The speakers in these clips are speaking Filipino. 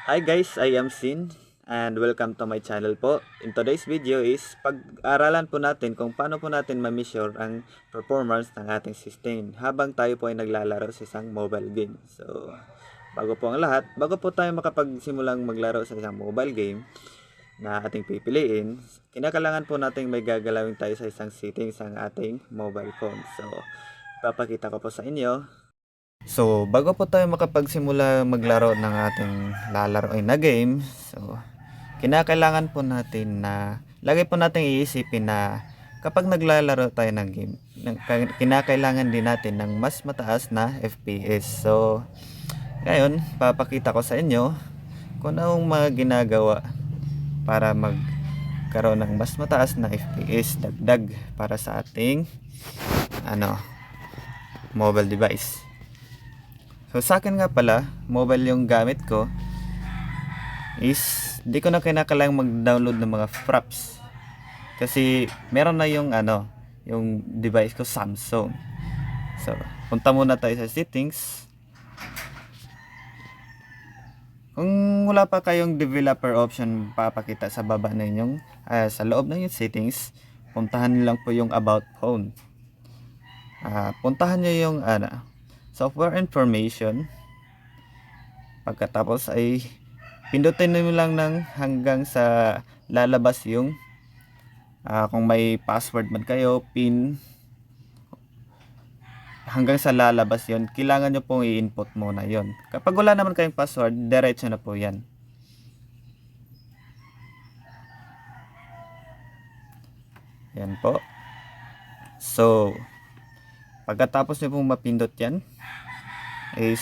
Hi guys, I am Sin and welcome to my channel po. In today's video is pag-aralan po natin kung paano po natin ma-measure ang performance ng ating system habang tayo po ay naglalaro sa isang mobile game. So, bago po tayo makapagsimulang maglaro sa isang mobile game na ating pipiliin, kinakailangan po natin may gagalawin tayo sa isang settings ng ating mobile phone. So, papakita ko po sa inyo. So, bago po tayo makapagsimula maglaro ng ating lalaroin na game, so, kinakailangan po natin na, lagi po natin iisipin na kapag naglalaro tayo ng game, kinakailangan din natin ng mas mataas na FPS. So, ngayon, papakita ko sa inyo kung anong mga ginagawa para magkaroon ng mas mataas na FPS dagdag para sa ating mobile device. So sa akin nga pala, mobile yung gamit ko is di ko na kinakailangang mag-download ng mga fraps. Kasi meron na yung yung device ko Samsung. So, punta muna tayo sa settings. Kung wala pa kayong developer option, papakita sa baba na inyong sa loob ng yung settings, puntahan niyo lang po yung about phone. Puntahan niyo yung software information. Pagkatapos ay pindutin nyo lang ng hanggang sa lalabas yung kung may password man kayo, pin, hanggang sa lalabas yon, kailangan nyo pong i-input muna yon. Kapag wala naman kayong password, diretso na po yan. Yan po. So, pagkatapos nyo pong mapindot yan, is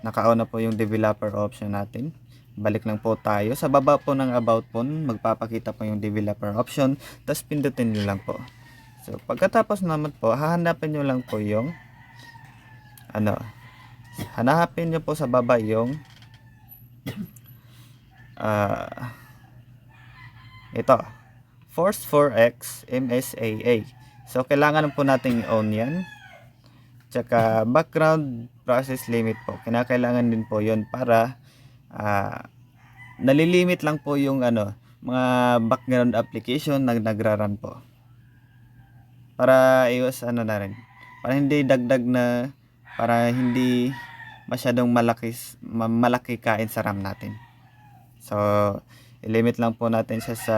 naka-on na po yung developer option natin. Balik lang po tayo sa baba po ng about phone, magpapakita po yung developer option, tapos pindutin nyo lang po. So pagkatapos naman po, hahanapin nyo lang po yung hanapin nyo po sa baba yung ito, Force 4X MSAA. So kailangan po natin i-on yan. Tsaka background process limit po, kinakailangan din po yon para nalilimit lang po yung mga background application na nagra-run po, para iwas na rin, para hindi dagdag na, para hindi masyadong malaki kain sa RAM natin. So i-limit lang po natin siya sa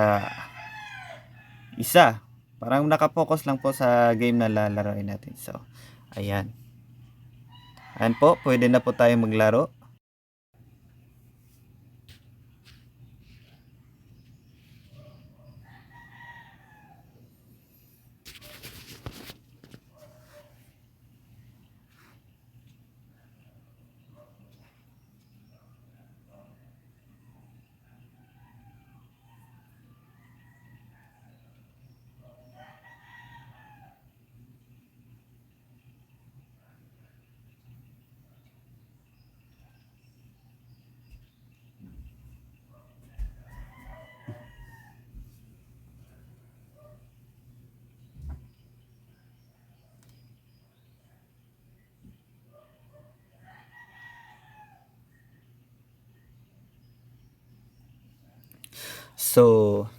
isa, parang nakapokus lang po sa game na lalaroin natin. So ayan po, pwede na po tayo maglaro. So,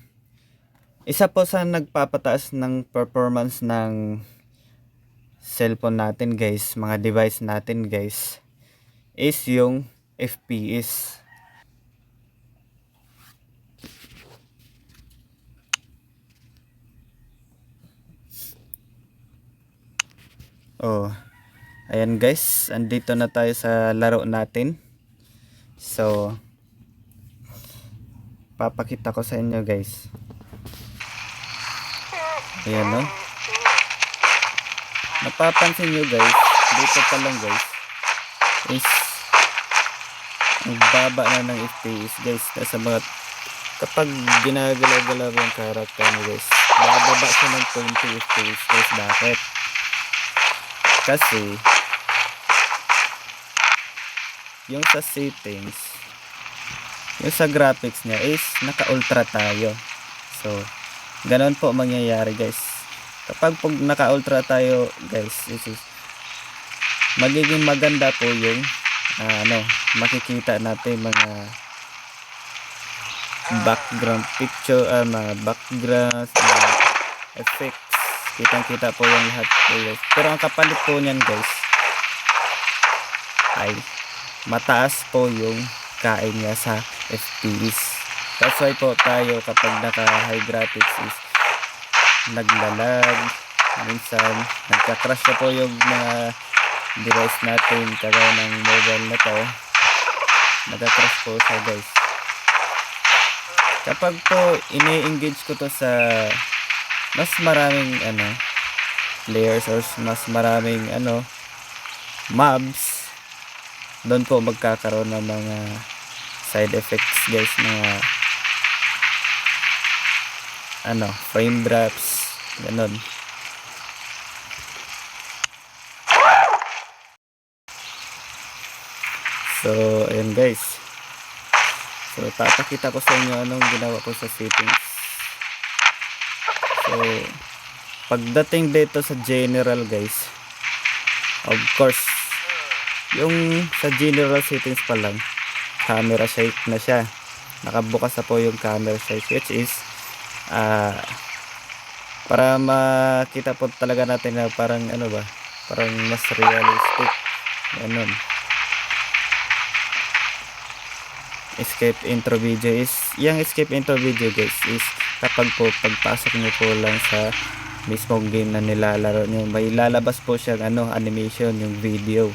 isa po sa nagpapataas ng performance ng cellphone natin guys, mga device natin guys, is yung FPS. Oh, ayan guys, andito na tayo sa laro natin. So, papakita ko sa inyo guys. Ayan no, napapansin nyo guys, dito pa lang guys, is ang baba na ng FPS guys. Sa mga, kapag ginagalaw-galaw yung character nyo guys, bababa siya ng 20 FPS guys. Bakit? Kasi yung sa settings, yung sa graphics niya is naka-ultra tayo. So ganon po mangyayari guys. Kapag naka-ultra tayo guys, is magiging maganda po yung makikita natin mga background picture, mga backgrounds, mga effects. Kitang-kita po yan lahat po guys. Pero ang kapalit po niyan guys ay mataas po yung kain niya sa FPS. That's why po tayo kapag naka high graphics is naglalag, minsan nagka-crash na po yung mga device natin, kagaya ng mobile na to, nagka-crash po siya guys. Kapag po ini-engage ko to sa mas maraming players or mas maraming mobs, doon po magkakaroon ng mga side effects guys, mga frame drops, ganun. So ayun guys, so papakita ko sa inyo anong ginawa ko sa settings. So pagdating dito sa general guys, of course yung sa general settings pa lang, camera shake na siya, nakabukas na po yung camera shake, which is para makita po talaga natin na parang parang mas realistic, ganun. Escape intro video is, yung escape intro video guys is kapag po pagpasok nyo po lang sa mismong game na nilalaro nyo, may lalabas po siyang animation, yung video.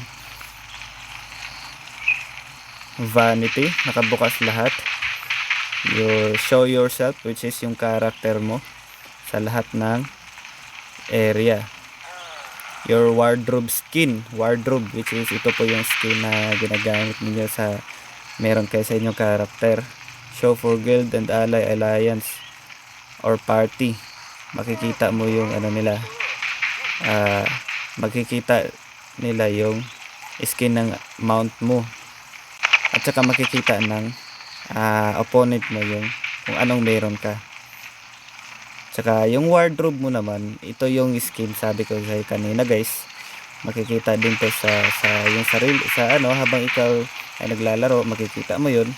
Vanity, nakabukas lahat. Your show yourself, which is yung character mo sa lahat ng area. Your wardrobe skin, which is ito po yung skin na ginagamit niyo sa meron kayo sa inyong character. Show for guild and ally alliance or party, makikita mo yung nila, makikita nila yung skin ng mount mo, at saka makikita ng opponent mo yung kung anong meron ka. Saka yung wardrobe mo naman, ito yung skin sabi ko sa kanina guys, makikita din to sa yung sarili sa habang ikaw ay naglalaro, makikita mo yun,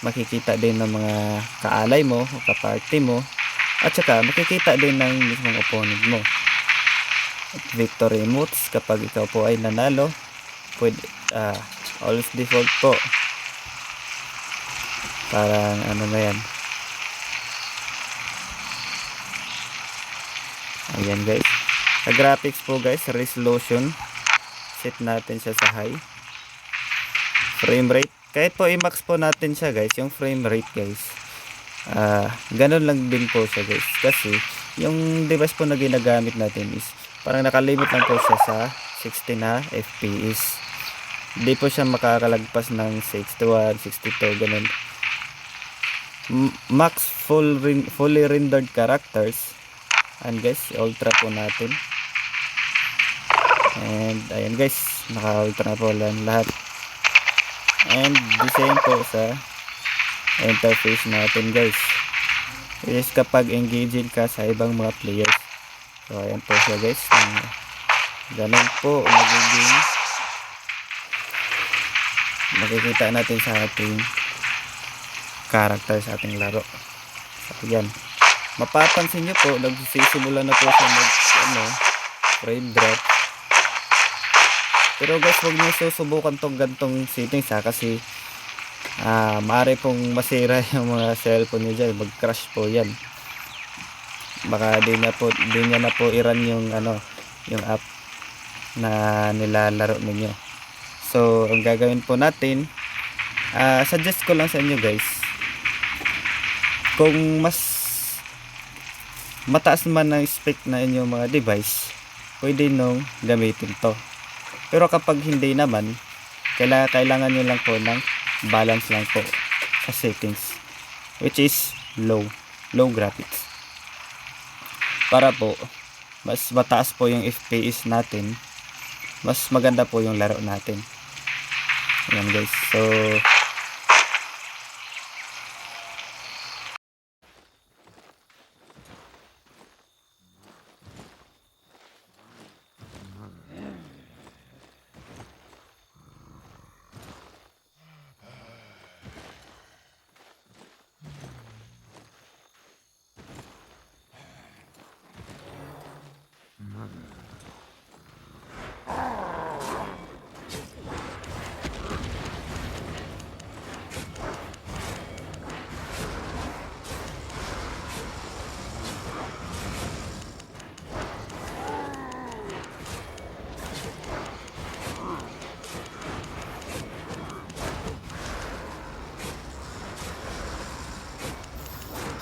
makikita din ng mga kaalay mo o kaparty mo, at saka makikita din ng mismong opponent mo. At victory emotes, kapag ikaw po ay nanalo, pwede always default po, parang na yan. Ayan guys, sa graphics po guys, resolution set natin siya sa high. Frame rate, kahit po i-max po natin siya guys, yung frame rate guys, ganun lang din po siya guys, kasi yung device po na ginagamit natin is parang nakalimit lang po siya sa 60 na FPS. Hindi po siya makakalagpas ng 61, 62, ganun. Max fully rendered characters, and guys, ultra po natin, and ayan guys, naka ultra po lang lahat. And the same po sa interface natin guys, is kapag engaging ka sa ibang mga players. So ayan po siya guys, ganun po magiging makikita natin sa ating character sa ating laro. So yan, mapapansin nyo po, nagsisimula na po siya frame drop. Pero guys, huwag nyo susubukan tong gantong settings kasi maaari pong masira yung mga cellphone nyo dyan, mag crash po yan, baka di niya na po i-run yung yung app na nilalaro ninyo. So ang gagawin po natin, suggest ko lang sa inyo guys, kung mas mataas man ang spec na inyong mga device, pwede nung gamitin to. Pero kapag hindi naman, kailangan nyo lang po ng balance lang po sa settings, which is low graphics, para po mas mataas po yung FPS natin, mas maganda po yung laro natin. Ayan guys, so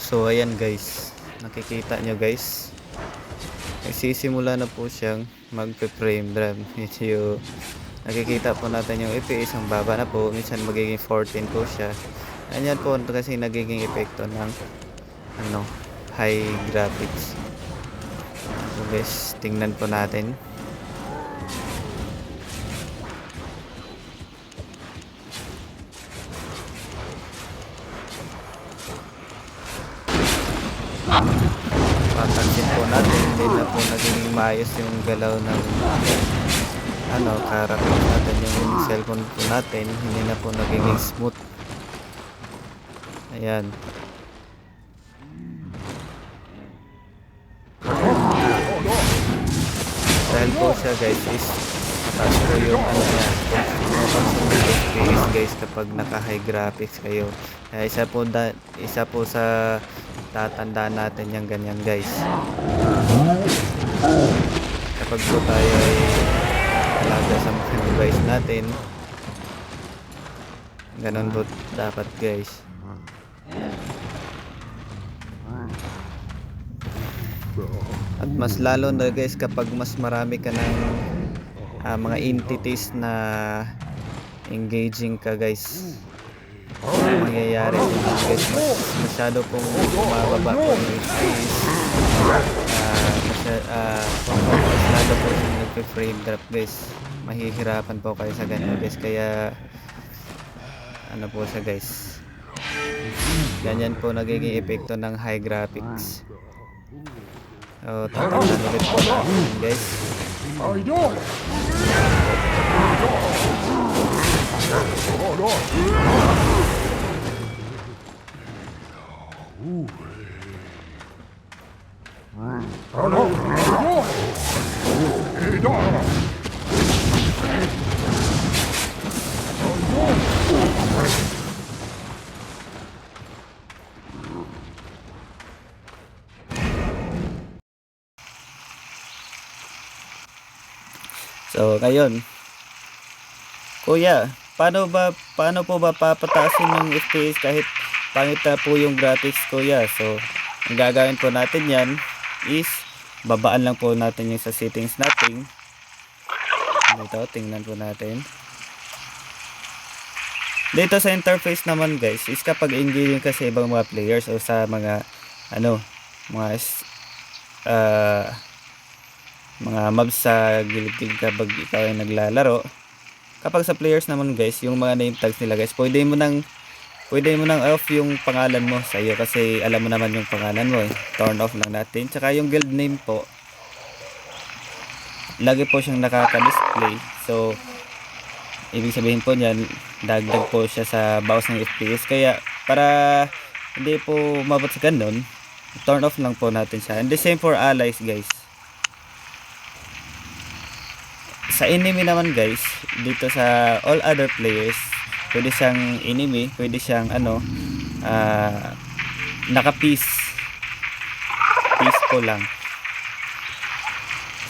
So ayan guys, nakikita nyo guys, nagsisimula na po siyang magpe-frame drop. Medyo nakikita po natin yung FPS, ang baba na po, minsan magiging 14 po siya. Ayan po kasi nagiging epekto ng high graphics. So guys, tingnan po natin. Papansin po natin, hindi na po naging maayos yung galaw ng character natin, yung cellphone po natin, hindi na po naging smooth. Ayan. Dahil po siya guys is mataas po yung FPS guys kapag naka high graphics kayo. Kaya isa po sa tatandaan natin yung ganyan guys. Kapag po tayo ay alaga sa mga device natin, ganun po dapat guys. At mas lalo na guys kapag mas marami ka ng mga entities na engaging ka guys, mangyayari po guys, masyado pong mababa po yung FPS, masyado po yung nagpe-frame drop guys, mahihirapan po kayo sa ganun guys. Kaya po siya guys, ganyan po nagiging epekto ng high graphics. So tatandaan ulit po natin guys. So ngayon, kuya, paano po ba papataasin ng FPS kahit pangit na po yung graphics kuya? So ang gagawin po natin yan is babaan lang po natin yung sa settings natin. Dito, tingnan po natin. Dito sa interface naman guys is kapag engaging ka sa ibang mga players o sa mga mga mobs sa gilid-gilid kapag ikaw ay naglalaro. Kapag sa players naman guys, yung mga name tags nila guys, pwede mo nang off yung pangalan mo sa iyo kasi alam mo naman yung pangalan mo turn off lang natin. Tsaka yung guild name po, lagi po siyang nakaka-display. So ibig sabihin po niyan, dagdag po siya sa bawas ng FPS. Kaya para hindi po umabot sa ganun, turn off lang po natin siya. And the same for allies guys. Sa enemy naman guys, dito sa all other players, pwede siyang enemy, pwede siyang naka-peace po lang.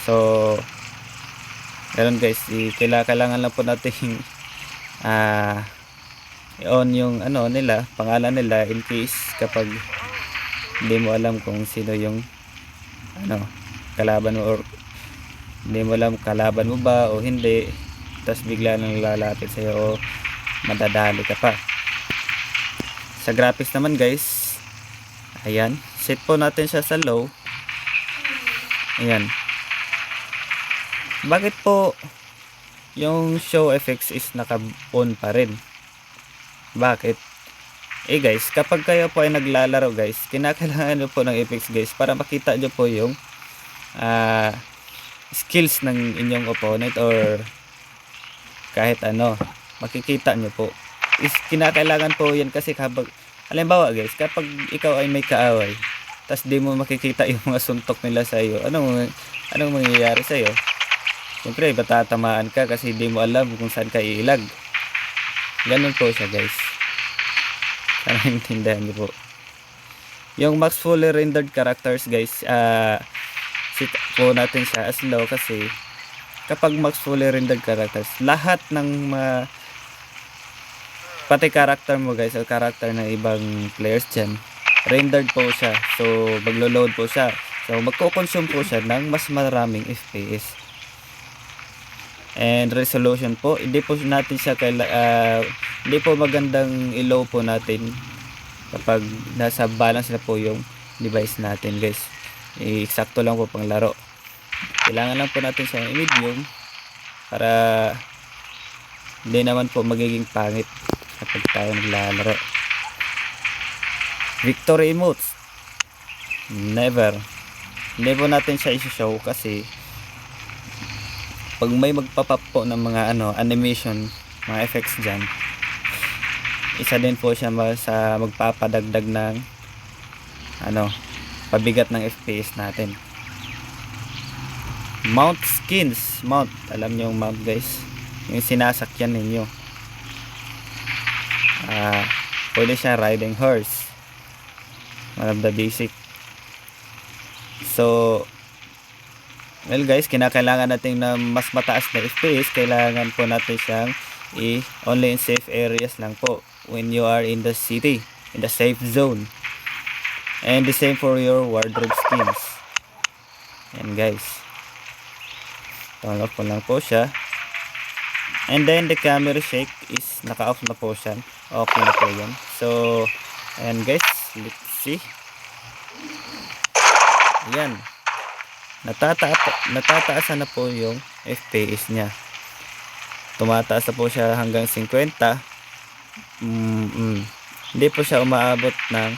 So ganoon guys, kailangan lang po natin i-on yung nila, pangalan nila, in case kapag hindi mo alam kung sino yung kalaban mo, or hindi mo alam kalaban mo ba o hindi, tapos bigla nang lalapit sa'yo o madadali ka pa. Sa graphics naman guys, ayan, set po natin siya sa low. Ayan. Bakit po yung show effects is naka-on pa rin? Bakit? Guys, kapag kayo po ay naglalaro guys, kinakailangan nyo po ng effects guys para makita nyo po yung skills ng inyong opponent or kahit makikita nyo po. Is kinakailangan po yan kasi kapag halimbawa guys, kapag ikaw ay may kaaway tas di mo makikita yung mga suntok nila sa iyo, anong mangyayari sa iyo? Siyempre matatamaan ka kasi di mo alam kung saan ka iilag. Ganun po siya guys. Sana intindihan niyo po. Yung max fully rendered characters guys, set po natin siya as low kasi kapag max fully rendered characters, lahat ng pati character mo guys o character ng ibang players dyan rendered po siya. So maglo-load po siya. So magko-consume po siya ng mas maraming FPS. And resolution po, hindi po natin siya hindi po magandang i-low po natin kapag nasa balance na po yung device natin, guys. Eksakto lang po pang laro. Kailangan lang po natin siya i-medium para hindi naman po magiging pangit kapag tayo naglalaro. Victory emotes, never. Hindi po natin siya i-show kasi pag may magpapap po ng mga animation, mga effects dyan, isa din po siya sa magpapadagdag ng pabigat ng FPS natin. Mount skins, mount, alam nyo yung mount, guys, yung sinasakyan ninyo. Pwede siya riding horse, one of the basic. So well guys, kinakailangan natin na mas mataas na FPS. Kailangan po natin siyang only in safe areas lang po when you are in the city, in the safe zone. And the same for your wardrobe skins. And guys, turn off ko lang po siya. And then the camera shake is naka-off na po siya. Okay na po yan. So ayan guys, let's see. Ayan, natataasan na po yung FPS nya. Tumataas na po siya hanggang 50. Hindi po siya umaabot ng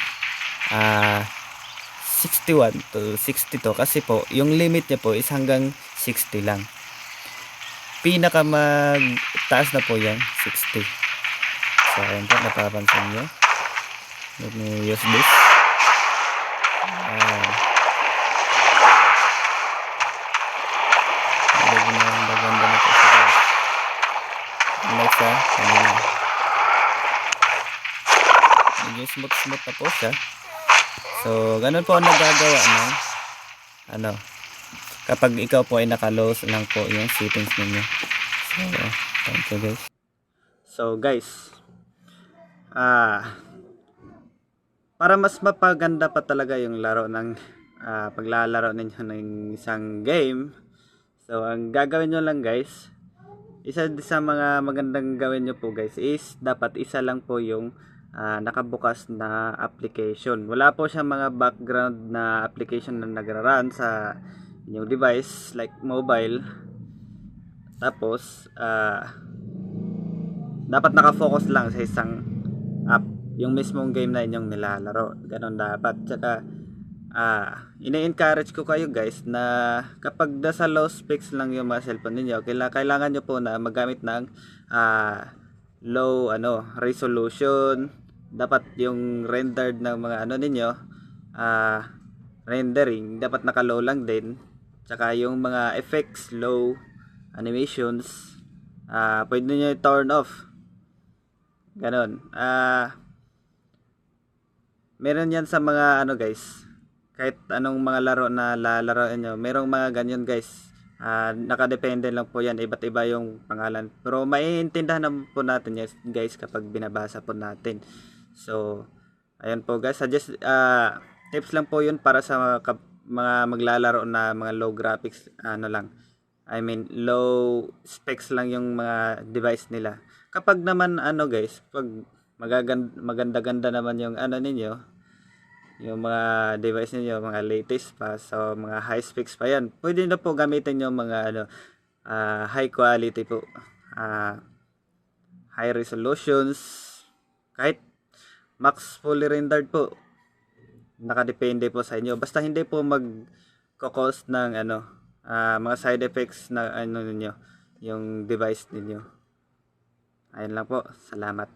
61 to 62 kasi po yung limit niya po is hanggang 60 lang. Pinaka magtaas na po yan 60. So ayan po, napapansin nyo. Let me use this. Maganda na po siya. Like siya, medyo smooth na po siya. So ganun po ang nagagawa ng kapag ikaw po ay naka-low lang po yung settings ninyo. So thank you guys. So guys, para mas mapaganda pa talaga yung laro ng paglalaro ninyo ng isang game. So ang gagawin nyo lang guys, isa sa mga magandang gawin nyo po guys is dapat isa lang po yung nakabukas na application. Wala po siyang mga background na application na nagra-run sa inyong device like mobile. Tapos dapat nakafocus lang sa isang app, yung mismong game na inyong nilalaro. Ganon dapat. Tsaka ini-encourage ko kayo guys na kapag nasa low specs lang yung mga cellphone ninyo, kailangan nyo po na magamit ng low resolution. Dapat yung rendered ng mga ninyo, rendering dapat naka-low lang din. Tsaka yung mga effects, low animations, pwede nyo i-turn off. Ganon. Meron yan sa mga guys, kahit anong mga laro na lalaroin nyo, merong mga ganyan guys. Nakadepende lang po yan, iba't iba yung pangalan, pero maiintindihan na po natin yes, guys, kapag binabasa po natin. So ayun po guys, tips lang po yun para sa mga maglalaro na mga low graphics, low specs lang yung mga device nila. Kapag naman guys, pag maganda-ganda naman yung ninyo, yung mga device niyo, mga latest pa, so mga high specs pa yan, pwede na po gamitin yung mga high quality po, high resolutions, kahit max fully rendered po, nakadepende po sa inyo. Basta hindi po mag-cause ng mga side effects na ninyo, yung device ninyo. Ayun lang po, salamat.